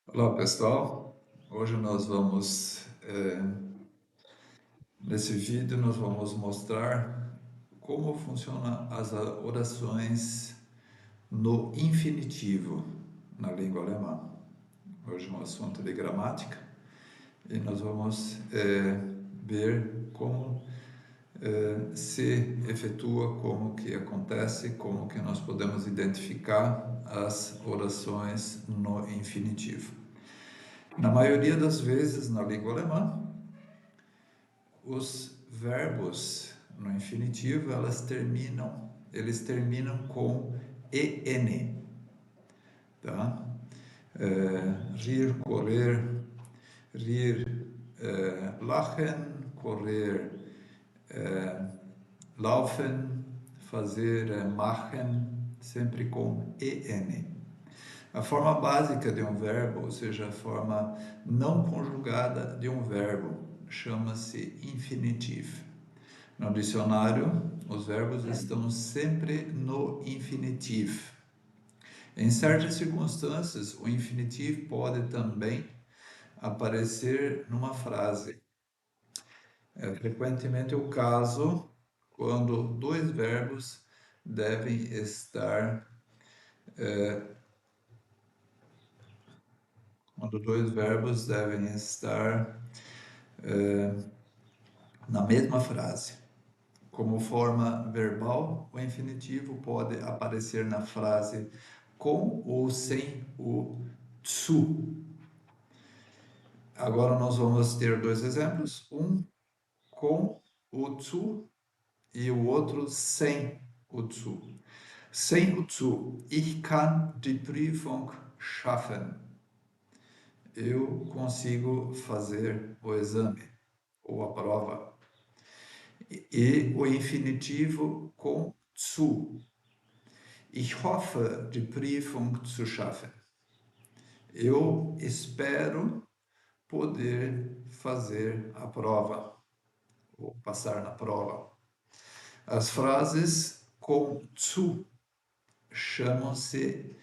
Olá pessoal, hoje nesse vídeo nós vamos mostrar como funcionam as orações no infinitivo na língua alemã. Hoje é um assunto de gramática e nós vamos ver como se efetua, como que acontece, como que nós podemos identificar as orações no infinitivo. Na maioria das vezes na língua alemã, os verbos no infinitivo, eles terminam com en, tá? Rir, correr, rir, lachen, correr, laufen, fazer, machen, sempre com en. A forma básica de um verbo, ou seja, a forma não conjugada de um verbo, chama-se infinitivo. No dicionário, os verbos estão sempre no infinitivo. Em certas circunstâncias, o infinitivo pode também aparecer numa frase. É frequentemente o caso quando dois verbos devem estar quando dois verbos devem estar na mesma frase. Como forma verbal, o infinitivo pode aparecer na frase com ou sem o zu. Agora nós vamos ter dois exemplos, um com o zu e o outro sem o zu. Sem o zu, ich kann die Prüfung schaffen. Eu consigo fazer o exame ou a prova. E o infinitivo com zu. Ich hoffe, die Prüfung zu schaffen. Eu espero poder fazer a prova, ou passar na prova. As frases com zu chamam-se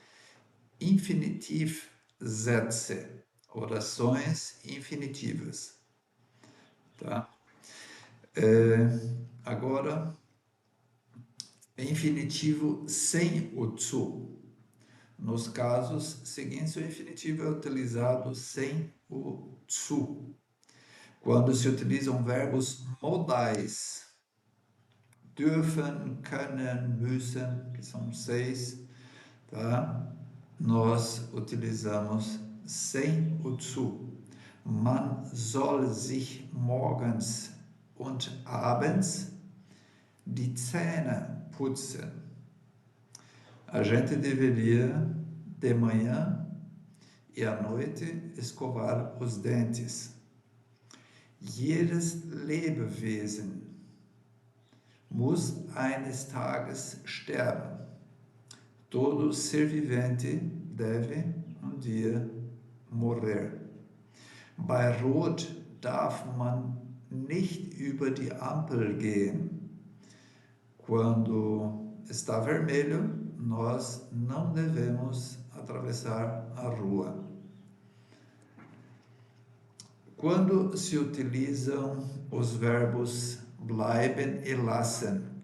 Infinitivsätze, orações infinitivas. Tá? Agora, infinitivo sem o zu. Nos casos seguintes, o infinitivo é utilizado sem o zu. Quando se utilizam verbos modais, dürfen, können, müssen, que são 6, tá? Nós utilizamos sem o zu. Man soll sich morgens und abends die Zähne putzen. A gente deveria, de manhã e à noite, escovar os dentes. Jedes Lebewesen muss eines Tages sterben. Todo ser vivente deve dia morrer. Bei Rot darf man nicht über die Ampel gehen. Quando está vermelho, nós não devemos atravessar a rua. Quando se utilizam os verbos bleiben e lassen.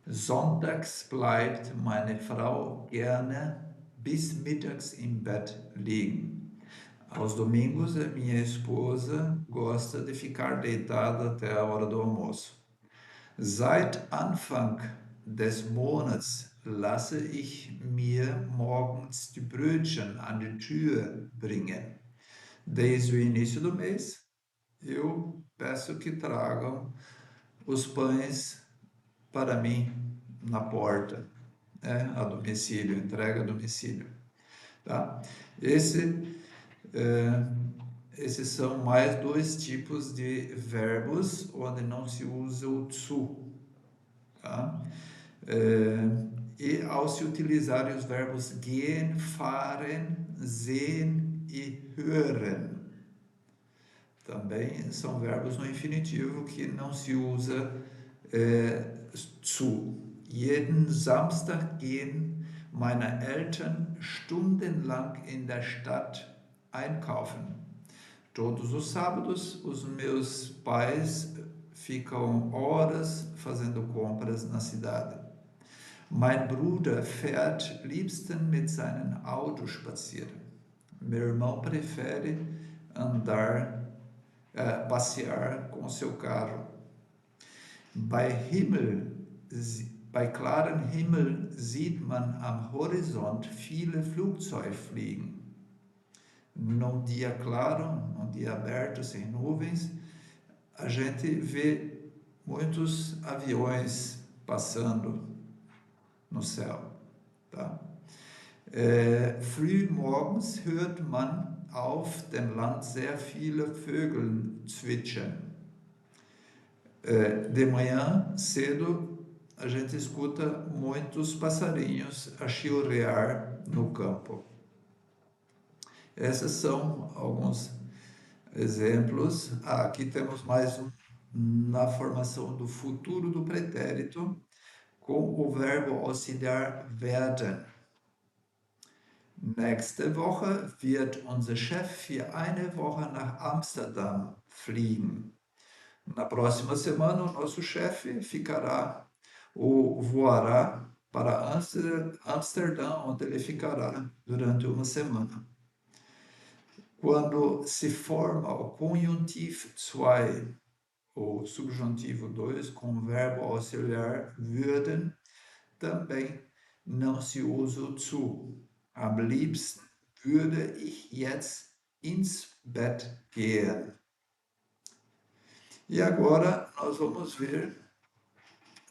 Sonntags bleibt meine Frau gerne bis mittags im Bett liegen. Aos domingos, a minha esposa gosta de ficar deitada até a hora do almoço. Seit Anfang des Monats lasse ich mir morgens die Brötchen an die Tür bringen. Desde o início do mês, eu peço que tragam os pães para mim na porta, né? A domicílio, entrega a domicílio. Tá? Esses são mais dois tipos de verbos onde não se usa o zu. Tá? E ao se utilizarem os verbos gehen, fahren, sehen e hören, também são verbos no infinitivo que não se usa zu. Jeden Samstag gehen meine Eltern stundenlang in der Stadt einkaufen. Todos os sábados, os meus pais ficam horas fazendo compras na cidade. Mein Bruder fährt liebsten mit seinem Auto spazieren. Meu irmão prefere passear com seu carro. Bei klarem Himmel sieht man am Horizont viele Flugzeuge fliegen. Num dia claro, num dia aberto, sem nuvens, a gente vê muitos aviões passando no céu. Tá? Früh morgens hört man auf dem Land sehr viele Vögel zwitschern. De manhã, cedo, a gente escuta muitos passarinhos a chilrear no campo. Esses são alguns exemplos. Aqui temos mais um na formação do futuro do pretérito com o verbo auxiliar werden. Nächste Woche wird unser Chef für eine Woche nach Amsterdam fliegen. Na próxima semana, o nosso chefe voará para Amsterdã, onde ele ficará durante uma semana. Quando se forma o conjuntivo 2, ou subjuntivo 2, com o verbo auxiliar würden, também não se usa o zu. Am liebsten würde ich jetzt ins Bett gehen. E agora nós vamos ver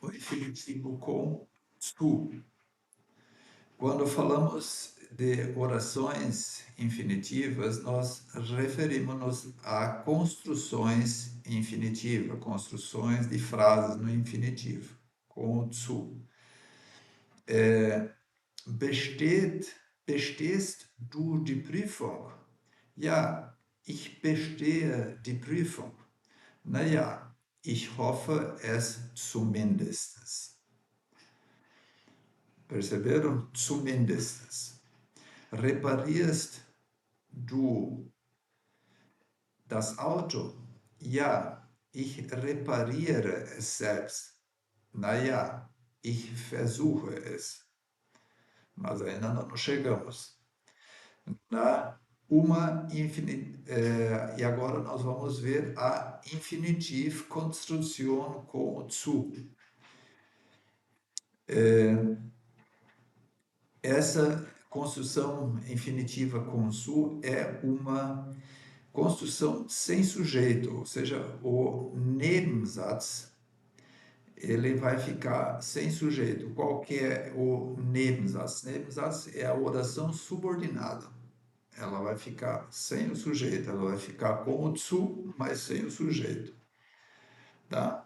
o infinitivo com zu. Quando falamos de orações infinitivas, nós referimos-nos a construções infinitivas, construções de frases no infinitivo, com o zu. Bestehst du die Prüfung? Ja, ich bestehe die Prüfung. Naja, ich hoffe es zumindest. Perceberam? Zumindest. Reparierst du das Auto? Ja, ich repariere es selbst. Naja, ich versuche es. Mas ainda não chegamos. E agora nós vamos ver a infinitive construção com o zu. Essa construção infinitiva com zu é uma construção sem sujeito, ou seja, o Nebensatz ele vai ficar sem sujeito. Qual que é o Nebensatz? Nebensatz é a oração subordinada. Ela vai ficar sem o sujeito, ela vai ficar com o zu, mas sem o sujeito. Tá?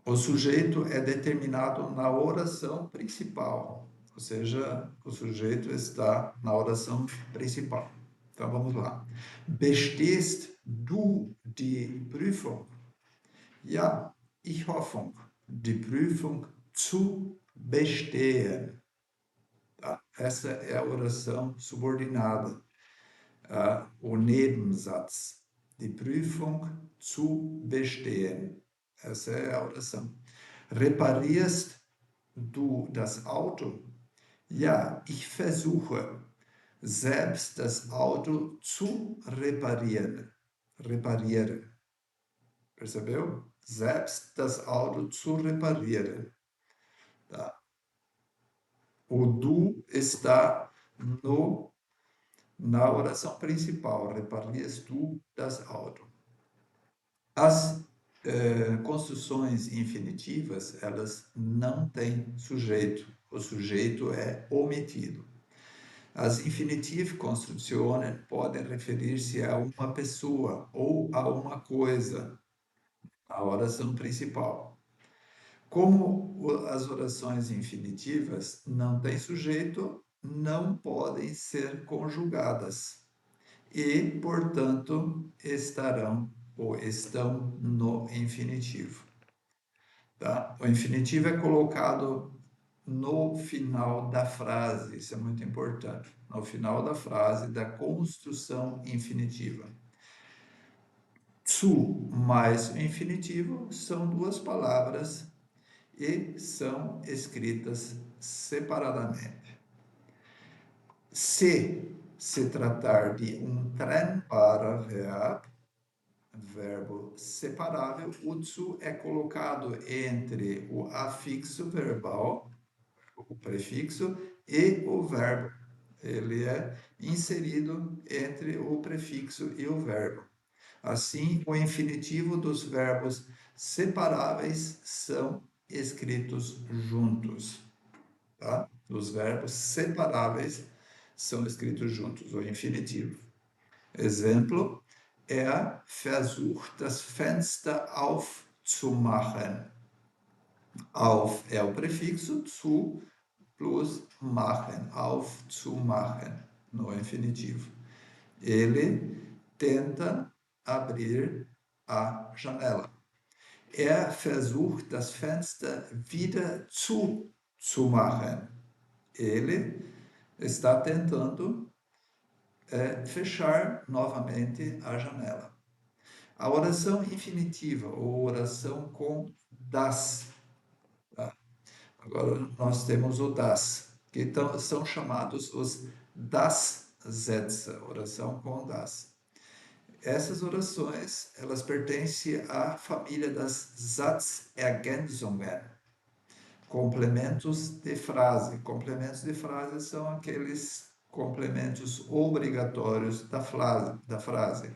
O sujeito é determinado na oração principal, ou seja, o sujeito está na oração principal. Então vamos lá. Bestehst du die Prüfung? Ja, ich hoffe, die Prüfung zu bestehen. Tá? Essa é a oração subordinada, o Nebensatz. Die Prüfung zu bestehen. Essa é a oração. Reparierst du das Auto? Ja, ich versuche, selbst das Auto zu reparieren. Reparieren. Percebeu? Selbst das Auto zu reparieren. Tá? O du está na oração principal. Reparierst du das Auto? As construções infinitivas, elas não têm sujeito. O sujeito é omitido. As infinitive construções podem referir-se a uma pessoa ou a uma coisa, a oração principal. Como as orações infinitivas não têm sujeito, não podem ser conjugadas e, portanto, estarão ou estão no infinitivo. Tá? O infinitivo é colocado no final da frase, isso é muito importante, no final da frase da construção infinitiva. Zu mais o infinitivo são duas palavras e são escritas separadamente. Se tratar de um trennbarer verbo separável, o zu é colocado entre o afixo verbal, o prefixo, e o verbo. Ele é inserido entre o prefixo e o verbo. Assim, o infinitivo dos verbos separáveis são escritos juntos. Tá? Os verbos separáveis são escritos juntos, o infinitivo. Exemplo: Er versucht, das Fenster aufzumachen. Auf é o prefixo, zu plus machen, aufzumachen, no infinitivo. Ele tenta abrir a janela. Er versucht, das Fenster wieder zuzumachen. Ele está tentando fechar novamente a janela. A oração infinitiva, ou oração com das. Tá? Agora nós temos o das, que então são chamados os das-Sätze, oração com das. Essas orações, elas pertencem à família das Satzergänzungen, complementos de frase. Complementos de frase são aqueles complementos obrigatórios da frase.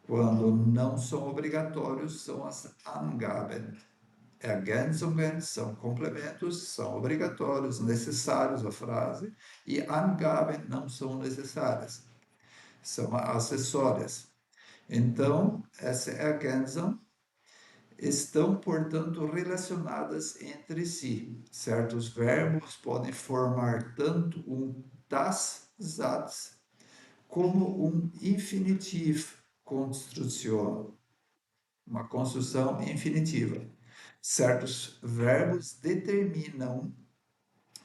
Quando não são obrigatórios, são as Angaben. Ergänzungen são complementos, são obrigatórios, necessários à frase, e Angaben não são necessárias, são acessórias. Então, essa Ergänzung estão, portanto, relacionadas entre si. Certos verbos podem formar tanto um das-Satz como um infinitiv Konstruktion, uma construção infinitiva. Certos verbos determinam,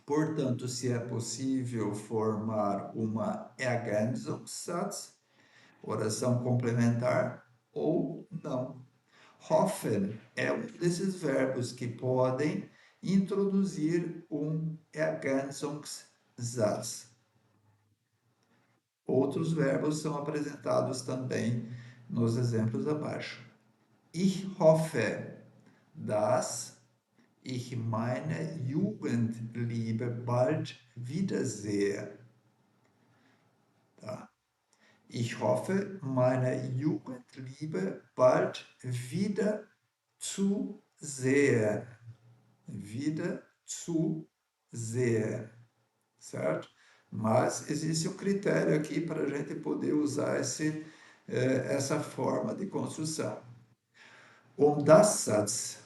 portanto, se é possível formar uma Ergänzungssatz, oração complementar, ou não. Hoffen é um desses verbos que podem introduzir um Ergänzungssatz. Outros verbos são apresentados também nos exemplos abaixo. Ich hoffe, dass ich meine Jugendliebe bald wiedersehe. Tá? Ich hoffe, meine Jugendliebe bald wieder zu sehen. Wieder zu sehen. Certo? Mas existe um critério aqui para a gente poder usar essa forma de construção. Um das-Satz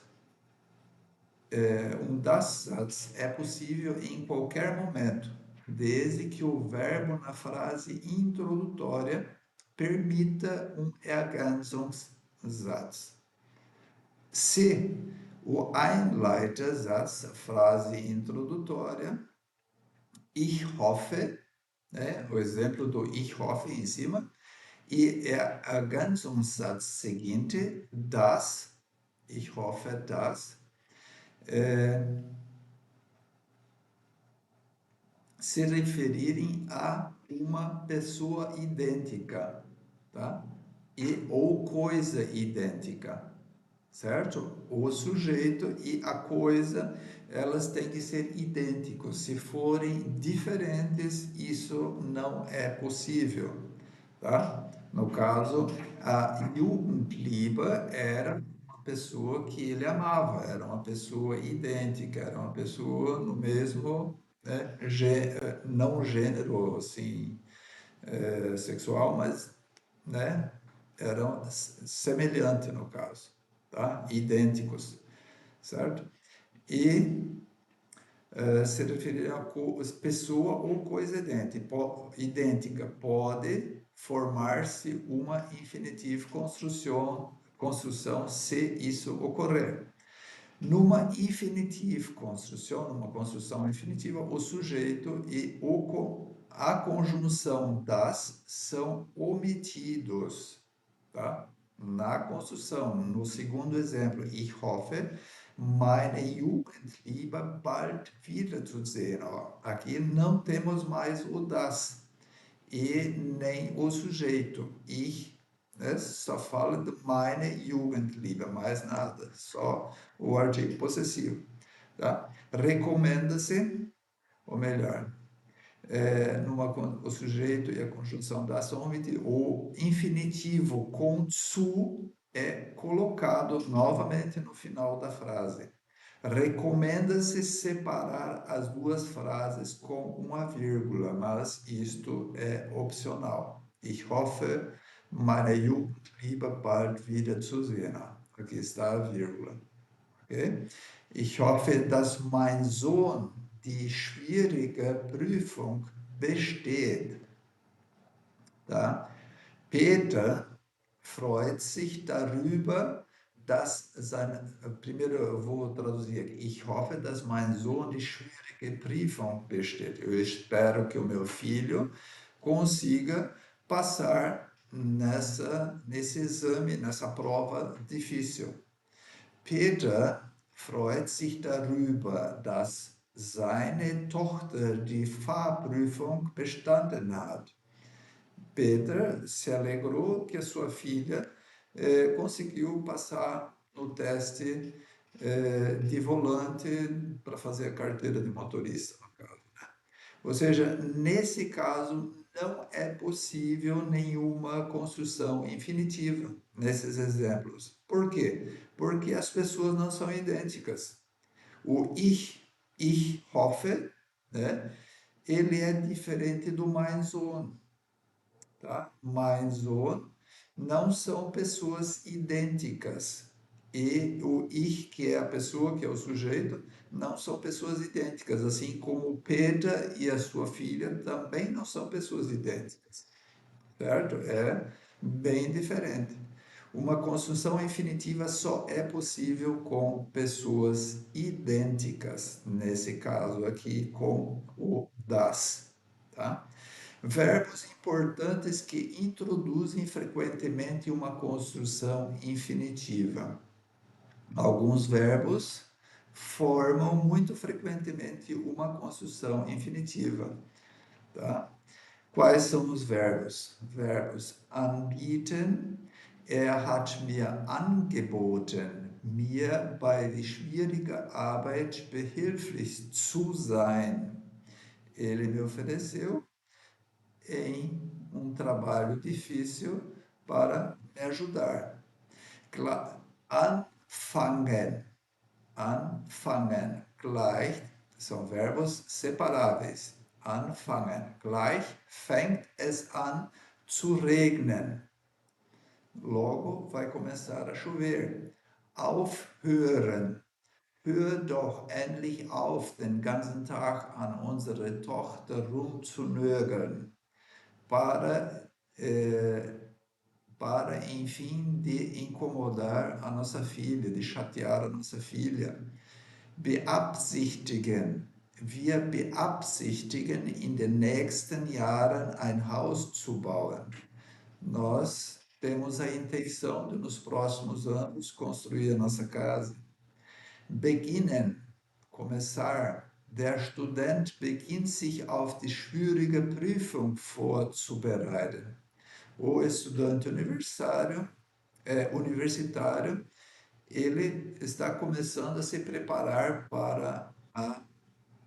é possível em qualquer momento, desde que o verbo na frase introdutória permita um Ergänzungssatz. Se o Einleitersatz, a frase introdutória, ich hoffe, né, o exemplo do ich hoffe em cima, e o Ergänzungssatz seguinte, das, ich hoffe, dass, se referirem a uma pessoa idêntica, tá? Ou coisa idêntica, certo? O sujeito e a coisa, elas têm que ser idênticos. Se forem diferentes, isso não é possível, tá? No caso, a Jugendliebe era uma pessoa que ele amava, era uma pessoa idêntica, era uma pessoa no mesmo, né, não gênero assim, sexual, mas, né, eram semelhantes no caso, tá? Idênticos, certo? E se referir a pessoa ou coisa idêntica. Pode formar-se uma infinitive construção se isso ocorrer. Numa infinitivconstrução, numa construção infinitiva, o sujeito e a conjunção das são omitidos, tá? Na construção, no segundo exemplo, ich hoffe, meine Jugendliebe bald wiederzusehen. Ó, aqui não temos mais o das e nem o sujeito. Ich, né, só fala de meine Jugendliebe, mais nada, só o artigo possessivo. Tá? Recomenda-se, ou melhor, o sujeito e a conjunção da ação omitido. O infinitivo com zu é colocado novamente no final da frase. Recomenda-se separar as duas frases com uma vírgula, mas isto é opcional. Ich hoffe, meine Jugendliebe bald wieder zu sehen. Aqui está a vírgula. Okay? Ich hoffe, dass mein Sohn die schwierige Prüfung besteht. Tá? Peter freut sich darüber, dass primeiro eu vou traduzir aqui, ich hoffe, dass mein Sohn die schwierige Prüfung besteht. Eu espero que o meu filho consiga passar nesse exame, nessa prova difícil. Peter freut sich darüber, dass seine Tochter die Fahrprüfung bestanden hat. Peter se alegrou que a sua filha conseguiu passar no teste de volante para fazer a carteira de motorista, no caso. Ou seja, nesse caso, não é possível nenhuma construção infinitiva nesses exemplos. Por quê? Porque as pessoas não são idênticas. O ich hoffe, né? Ele é diferente do mein Sohn. Tá? Mein Sohn não são pessoas idênticas. E o ich, que é a pessoa, que é o sujeito, não são pessoas idênticas, assim como Peter e a sua filha também não são pessoas idênticas, certo? É bem diferente. Uma construção infinitiva só é possível com pessoas idênticas, nesse caso aqui com o das, tá? Verbos importantes que introduzem frequentemente uma construção infinitiva. Alguns verbos formam muito frequentemente uma construção infinitiva. Tá? Quais são os verbos? Verbos anbieten. Hat mir angeboten, mir bei die schwierige Arbeit behilflich zu sein. Ele me ofereceu em um trabalho difícil para me ajudar. Anfangen, anfangen, gleich, são verbos separáveis. Anfangen, gleich fängt es an zu regnen. Logo vai começar a chover. Aufhören, hör doch endlich auf, den ganzen Tag an unsere Tochter rumzunörgeln. Para, enfim, de incomodar a nossa filha, de chatear a nossa filha. Beabsichtigen. Wir beabsichtigen, in den nächsten Jahren ein Haus zu bauen. Nós temos a intenção de, nos próximos anos, construir a nossa casa. Beginnen, começar. Der Student beginnt sich auf die schwierige Prüfung vorzubereiten. O estudante universitário, ele está começando a se preparar para a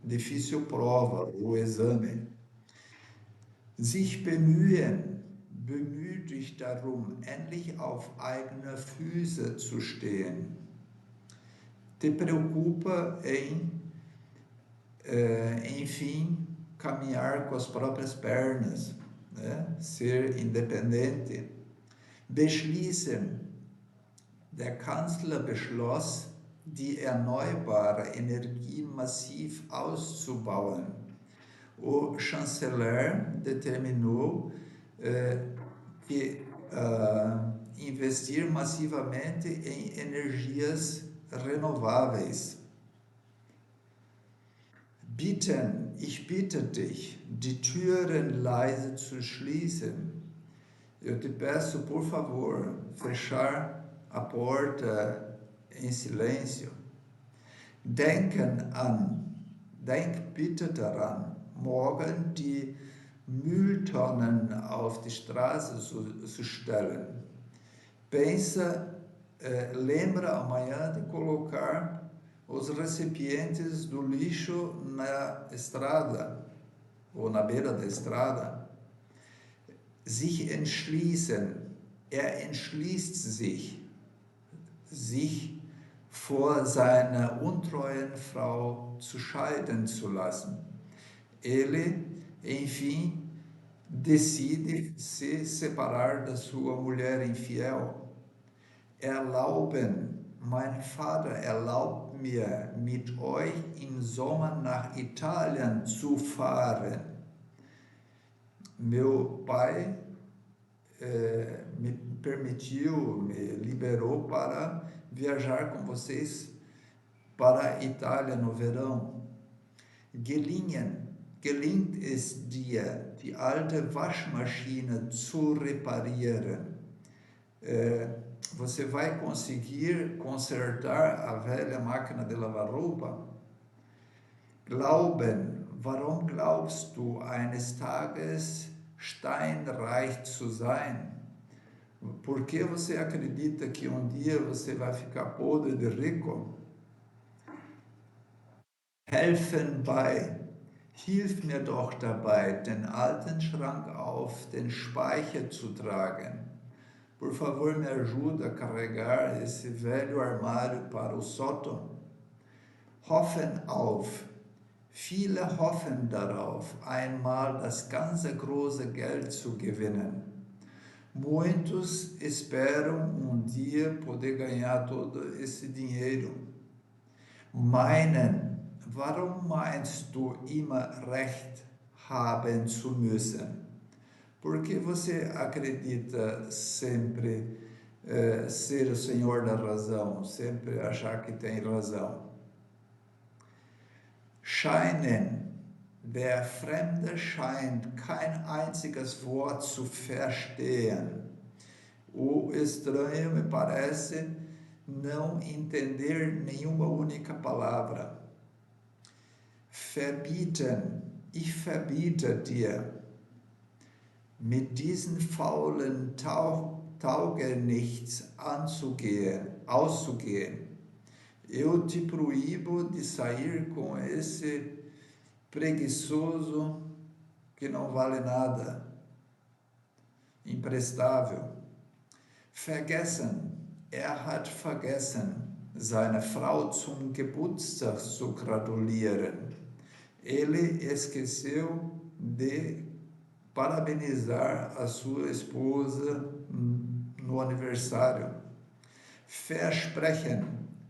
difícil prova, o exame. Sich bemühen, bemühe dich darum, endlich auf eigene Füße zu stehen. Te preocupa em enfim, caminhar com as próprias pernas, né? Ser independente. Beschließen. Der Kanzler beschloss, die erneuerbare Energie massiv auszubauen. O chanceler determinou investir massivamente em energias renováveis. Bitten, ich bitte dich, die Türen leise zu schließen. Eu te peço, por favor, fechar a porta em silêncio. Denk bitte daran, morgen die Mülltonnen auf die Straße zu stellen. Lembra amanhã de colocar os recipientes do lixo na estrada ou na beira da estrada. Sich entschließen, entschließt sich vor seiner untreuen Frau zu scheiden zu lassen. Ele, enfim, decide se separar da sua mulher infiel. Mein Vater erlaubt mir, mit euch im Sommer nach Italien zu fahren. Meu pai me permitiu, me liberou para viajar com vocês para a Itália no verão. Gelingt es dir, die alte Waschmaschine zu reparieren? Você vai conseguir consertar a velha máquina de lavar roupa? Warum glaubst du, eines Tages steinreich zu sein? Por que você acredita que um dia você vai ficar podre de rico? Hilf mir doch dabei, den alten Schrank auf den Speicher zu tragen. Por favor, me ajuda a carregar esse velho armário para o sótão. Viele hoffen darauf, einmal das ganze große Geld zu gewinnen. Muitos esperam dia poder ganhar todo esse dinheiro. Warum meinst du immer recht haben zu müssen? Por que você acredita sempre ser o senhor da razão, sempre achar que tem razão? Der Fremde scheint kein einziges Wort zu verstehen. O estranho me parece não entender nenhuma única palavra. Ich verbiete dir, mit diesen faulen Taugenichts auszugehen. Eu te proíbo de sair com esse preguiçoso que não vale nada, imprestável. Hat vergessen, seine Frau zum Geburtstag zu gratulieren. Ele esqueceu de parabenizar a sua esposa no aniversário.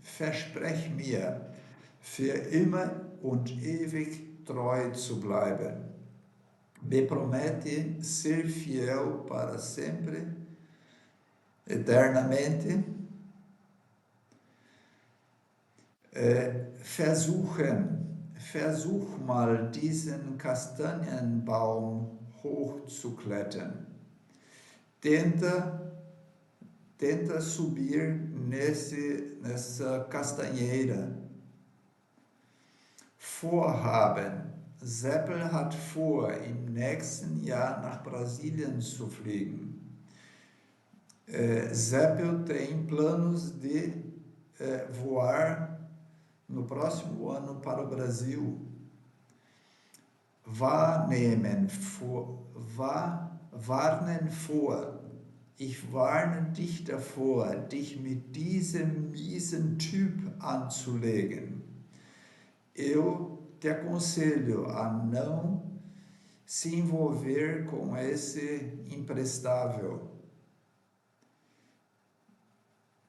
Versprech mir, für immer und ewig treu zu bleiben. Me promete ser fiel para sempre, eternamente. Versuch mal, diesen Kastanienbaum hochzuklettern. Tenta subir nessa castanheira. Seppel hat vor, im nächsten Jahr nach Brasilien zu fliegen. Seppel tem planos de voar no próximo ano para o Brasil. Warnen vor. Ich warne dich davor, dich mit diesem miesen Typ anzulegen. Eu te aconselho a não se envolver com esse imprestável,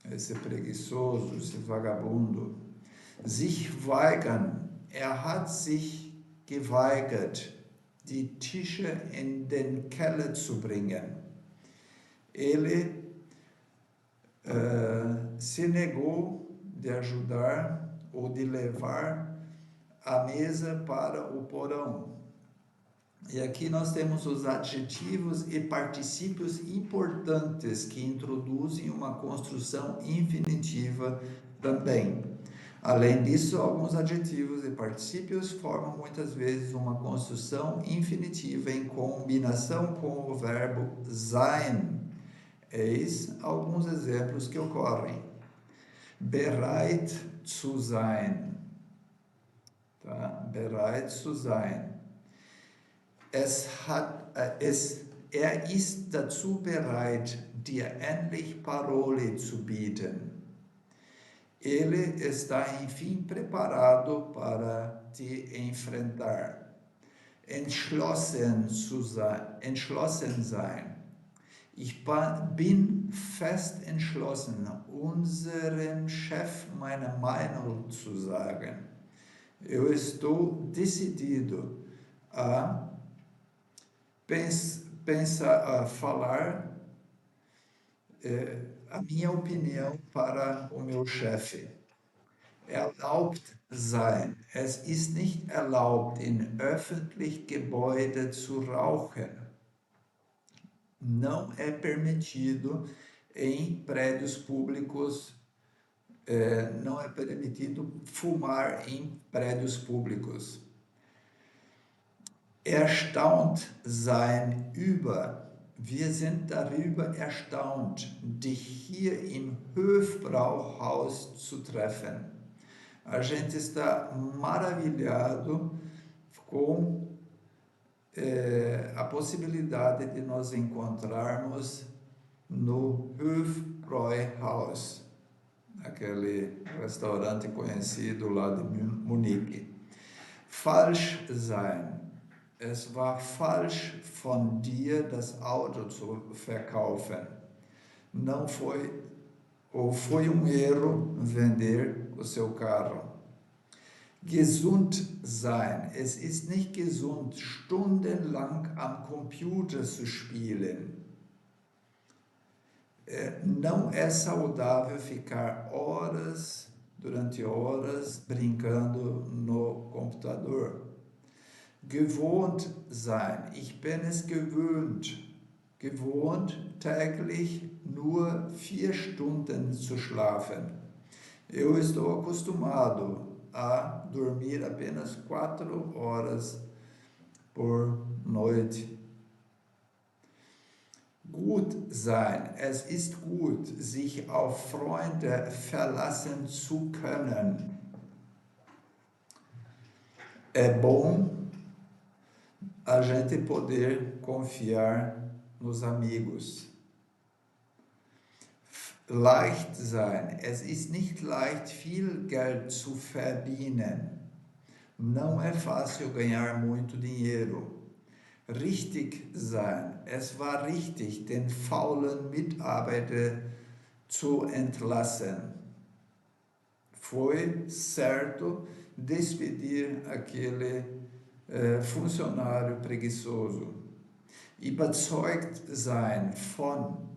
esse preguiçoso, esse vagabundo. Sich weigern. Hat sich geweigert, die Tische in den Keller zu bringen. Ele se negou de ajudar ou de levar a mesa para o porão. E aqui nós temos os adjetivos e particípios importantes que introduzem uma construção infinitiva também. Além disso, alguns adjetivos e particípios formam muitas vezes uma construção infinitiva em combinação com o verbo sein. Eis alguns exemplos que ocorrem. Bereit zu sein. Tá? Bereit zu sein. Er ist dazu bereit, dir endlich Parole zu bieten. Ele está, enfim, preparado para te enfrentar. Entschlossen sein. Ich bin fest entschlossen, unserem Chef meine Meinung zu sagen. Eu estou decidido a falar a minha opinião para o meu chefe. Erlaubt sein. Es ist nicht erlaubt, in öffentlichen Gebäuden zu rauchen. Não é permitido em prédios públicos, não é permitido fumar em prédios públicos. Erstaunt sein über. Wir sind darüber erstaunt, dich hier im Hofbrauhaus zu treffen. A gente está maravilhado com a possibilidade de nos encontrarmos no Hofbräuhaus, aquele restaurante conhecido lá de Munique. Falsch sein. Es war falsch von dir, das Auto zu verkaufen. Não foi, ou foi erro vender o seu carro. Gesund sein. Es ist nicht gesund, stundenlang am Computer zu spielen. Não é saudável ficar durante horas, brincando no computador. Gewohnt sein. Ich bin es gewöhnt. Gewohnt, täglich nur 4 Stunden zu schlafen. Eu estou acostumado a dormir apenas 4 horas por noite. Gut sein. Es ist gut, sich auf Freunde verlassen zu können. É bom a gente poder confiar nos amigos. Leicht sein. Es ist nicht leicht, viel Geld zu verdienen. Não é fácil ganhar muito dinheiro. Richtig sein. Es war richtig, den faulen Mitarbeiter zu entlassen. Foi certo despedir aquele funcionário preguiçoso. Überzeugt sein von.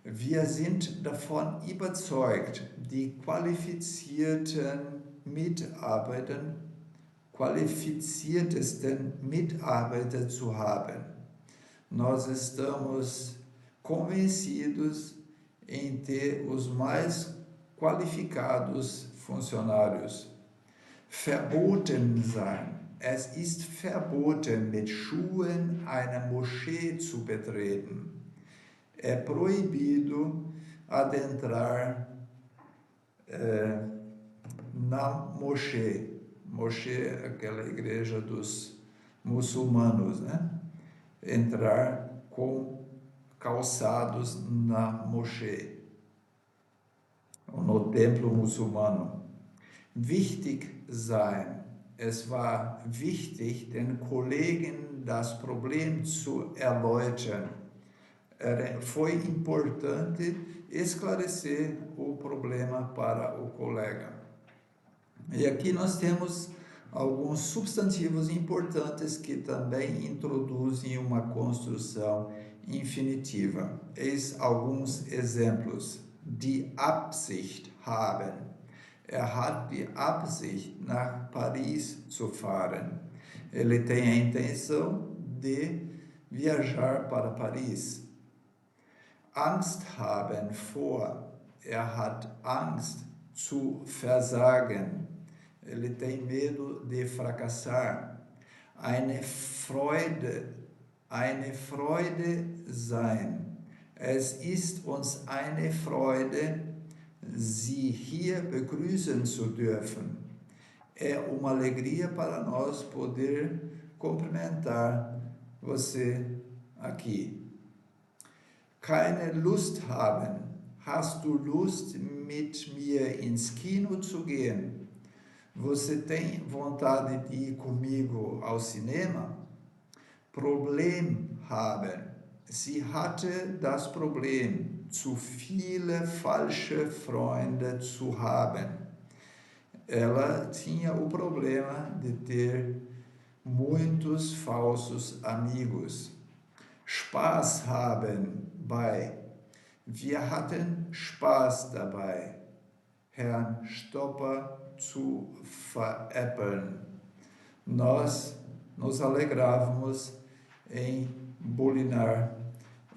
Wir sind davon überzeugt, die qualifiziertesten Mitarbeiter zu haben. Nós estamos convencidos em ter os mais qualificados funcionários. Verboten sein. Es ist verboten, mit Schuhen eine Moschee zu betreten. É proibido adentrar na moschee. Moschee é aquela igreja dos muçulmanos, né? Entrar com calçados na moschee, no templo muçulmano. Wichtig sein. Es war wichtig, den Kollegen das Problem zu erläutern. Foi importante esclarecer o problema para o colega. E aqui nós temos alguns substantivos importantes que também introduzem uma construção infinitiva. Eis alguns exemplos. Die Absicht haben. hat die Absicht, nach Paris zu fahren. Ele tem a intenção de viajar para Paris. Angst haben vor. Hat Angst zu versagen. Ele tem medo de fracassar. Eine Freude sein. Es ist uns eine Freude, Sie hier begrüßen zu dürfen. É uma alegria para nós poder cumprimentar você aqui. Keine Lust haben. Hast du Lust, mit mir ins Kino zu gehen? Você tem vontade de ir comigo ao cinema? Problem haben. Sie hatte das Problem, zu viele falsche Freunde zu haben. Ela tinha o problema de ter muitos falsos amigos. Spaß haben bei. Wir hatten Spaß dabei, Herrn Stopper zu veräppeln. Nós nos alegrávamos em bulinar,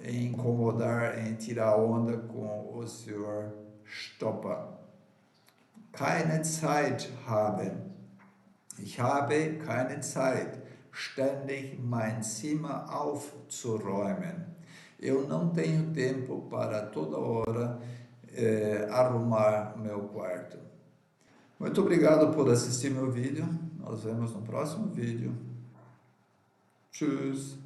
em incomodar, em tirar onda com o Sr. Stopper. Keine Zeit haben. Ich habe keine Zeit, ständig mein Zimmer aufzuräumen. Eu não tenho tempo para toda hora arrumar meu quarto. Muito obrigado por assistir meu vídeo. Nós vemos no próximo vídeo. Tschüss.